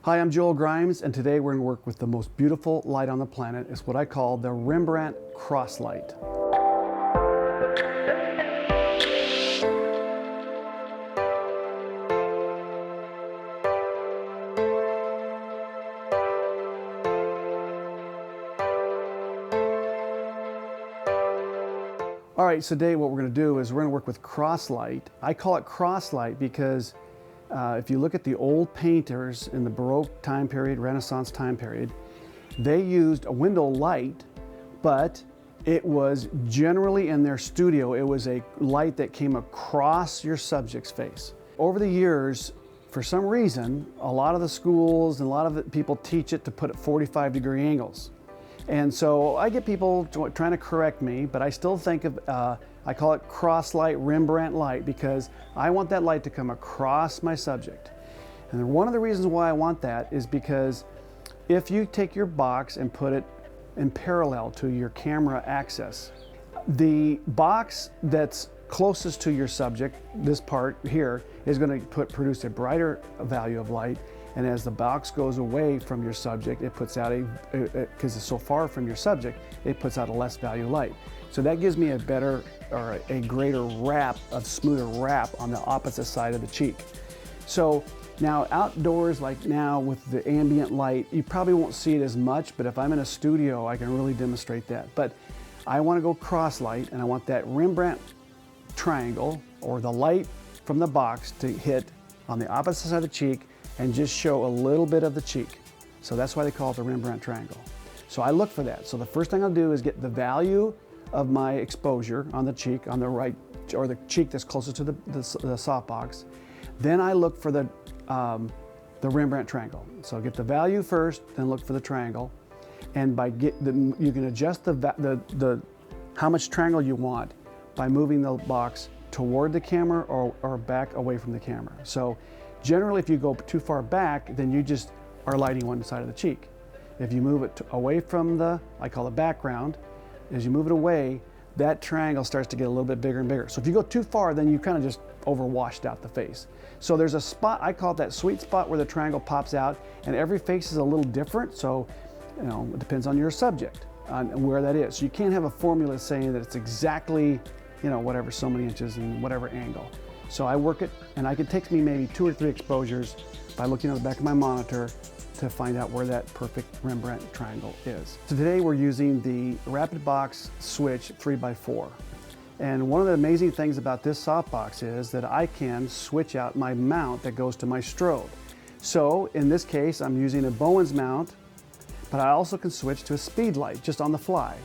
Hi, I'm Joel Grimes, and today we're going to work with the most beautiful light on the planet. It's what I call the Rembrandt Cross Light. All right, so today what we're going to do is we're going to work with cross light. I call it cross light because if you look at the old painters in the Baroque time period, Renaissance time period, they used a window light, but it was generally in their studio, it was a light that came across your subject's face. Over the years, for some reason, a lot of the schools and a lot of the people teach it to put at 45-degree angles. And so I get people trying to correct me, but I still think of, I call it cross light, Rembrandt light, because I want that light to come across my subject. And one of the reasons why I want that is because if you take your box and put it in parallel to your camera axis, the box that's closest to your subject, this part here, is going to produce a brighter value of light. And as the box goes away from your subject, it puts out because it's so far from your subject, it puts out a less value light. So that gives me a better or a greater wrap, a smoother wrap on the opposite side of the cheek. So now outdoors, like now with the ambient light, you probably won't see it as much, but if I'm in a studio, I can really demonstrate that. But I want to go cross light, and I want that Rembrandt triangle or the light from the box to hit on the opposite side of the cheek and just show a little bit of the cheek. So that's why they call it the Rembrandt triangle. So I look for that. So the first thing I'll do is get the value of my exposure on the cheek, on the right, or the cheek that's closest to the softbox. Then I look for the Rembrandt triangle. So get the value first, then look for the triangle. And you can adjust how much triangle you want by moving the box toward the camera or back away from the camera. So generally, if you go too far back, then you just are lighting one side of the cheek. If you move it away from I call it background, as you move it away, that triangle starts to get a little bit bigger and bigger. So if you go too far, then you kind of just overwashed out the face. So there's a spot, I call it that sweet spot where the triangle pops out, and every face is a little different. So, it depends on your subject, on where that is. So you can't have a formula saying that it's exactly, whatever, so many inches and whatever angle. So I work it, and it takes me maybe 2 or 3 exposures by looking at the back of my monitor to find out where that perfect Rembrandt triangle is. So today we're using the Rapid Box Switch 3x4. And one of the amazing things about this softbox is that I can switch out my mount that goes to my strobe. So in this case, I'm using a Bowens mount, but I also can switch to a speed light just on the fly.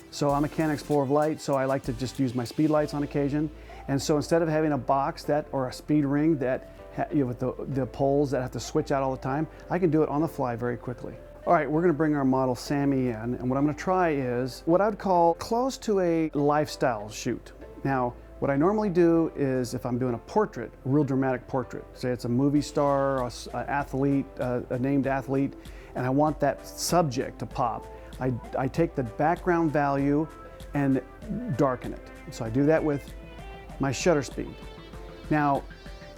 So I'm a Canon Explorer of light, so I like to just use my speed lights on occasion. And so instead of having a box or a speed ring that with the poles that have to switch out all the time, I can do it on the fly very quickly. All right, we're going to bring our model Sammy in, and what I'm going to try is what I would call close to a lifestyle shoot. Now, what I normally do is if I'm doing a portrait, a real dramatic portrait, say it's a movie star, an athlete, a named athlete, and I want that subject to pop, I take the background value and darken it. So I do that with my shutter speed. Now,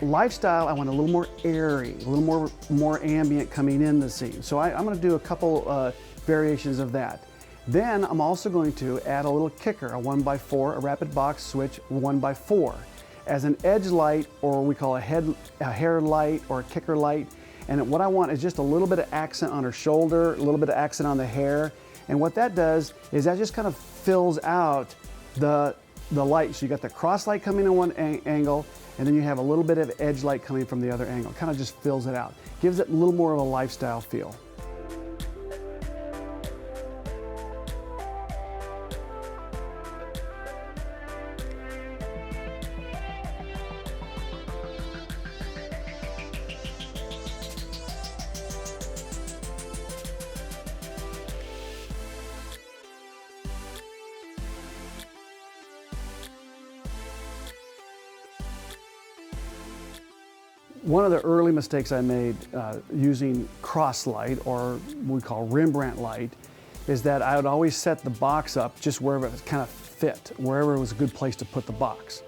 lifestyle, I want a little more airy, a little more ambient coming in the scene. So I'm going to do a couple variations of that. Then I'm also going to add a little kicker, a 1x4, a Rapid Box Switch 1x4, as an edge light, or we call a hair light or a kicker light. And what I want is just a little bit of accent on her shoulder, a little bit of accent on the hair. And what that does is that just kind of fills out the light. So you got the cross light coming in one angle, and then you have a little bit of edge light coming from the other angle. Kind of just fills it out. Gives it a little more of a lifestyle feel. One of the early mistakes I made using cross light, or we call Rembrandt light, is that I would always set the box up just wherever it kind of fit, wherever it was a good place to put the box.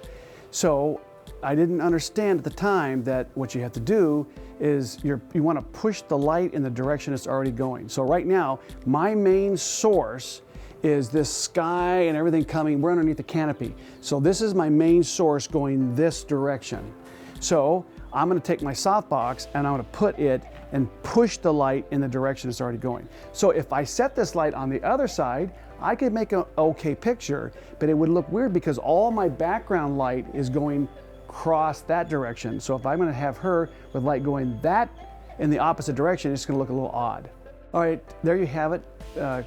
So I didn't understand at the time that what you have to do is you want to push the light in the direction it's already going. So right now, my main source is this sky and everything coming. We're underneath the canopy. So this is my main source going this direction. So I'm going to take my softbox and I'm going to put it and push the light in the direction it's already going. So if I set this light on the other side, I could make an okay picture, but it would look weird because all my background light is going across that direction. So if I'm going to have her with light going that in the opposite direction, it's going to look a little odd. All right, there you have it.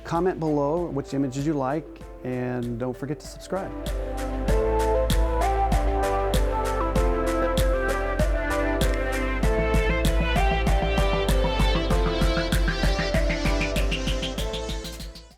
Comment below which images you like, and don't forget to subscribe.